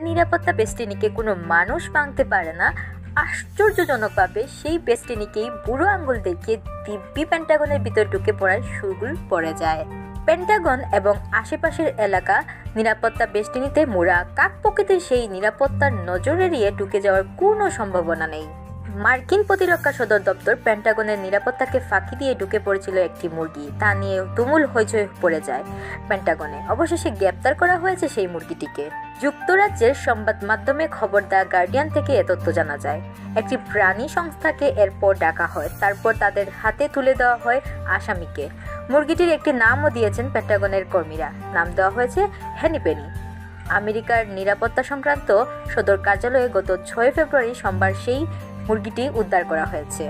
নিরাপত্তা বেষ্টনীকে কোনো মানুষ ভাঙতে পারে না। আশ্চর্যজনকভাবে সেই বেষ্টনীকেই বুড়ো আঙ্গুল দেখিয়ে দিব্যি পেন্টাগনের ভিতর ঢুকে পড়ার শুরু পড়ে যায়। পেন্টাগন এবং আশেপাশের এলাকা নিরাপত্তা বেষ্টনীতে মোড়া, কাক প্রকৃতির সেই নিরাপত্তার নজর এড়িয়ে ঢুকে যাওয়ার কোনো সম্ভাবনা নেই। মার্কিন প্রতিরক্ষা সদর দপ্তর পেন্টাগনের নিরাপত্তাকে ফাঁকি দিয়ে ঢুকে পড়েছিল একটি মুরগি। তা নিয়ে তুমুল হইচই পড়ে যায় পেন্টাগনে। অবশেষে গ্রেপ্তার করা হয়েছে সেই মুরগিটিকে। যুক্তরাজ্যের সংবাদ মাধ্যমে খবর দ্য গার্ডিয়ান থেকে এ তথ্য জানা যায়। একটি প্রাণী সংস্থাকে এরপর ডাকা হয়, তারপর তাদের হাতে তুলে দেওয়া হয় আসামিকে। মুরগিটির একটি নামও দিয়েছেন পেন্টাগনের কর্মীরা। নাম দেওয়া হয়েছে হ্যানিপেনি। আমেরিকার নিরাপত্তা সংক্রান্ত সদর কার্যালয়ে গত 6 ফেব্রুয়ারি সোমবার সেই মুরগিটি উদ্ধার করা হয়েছে।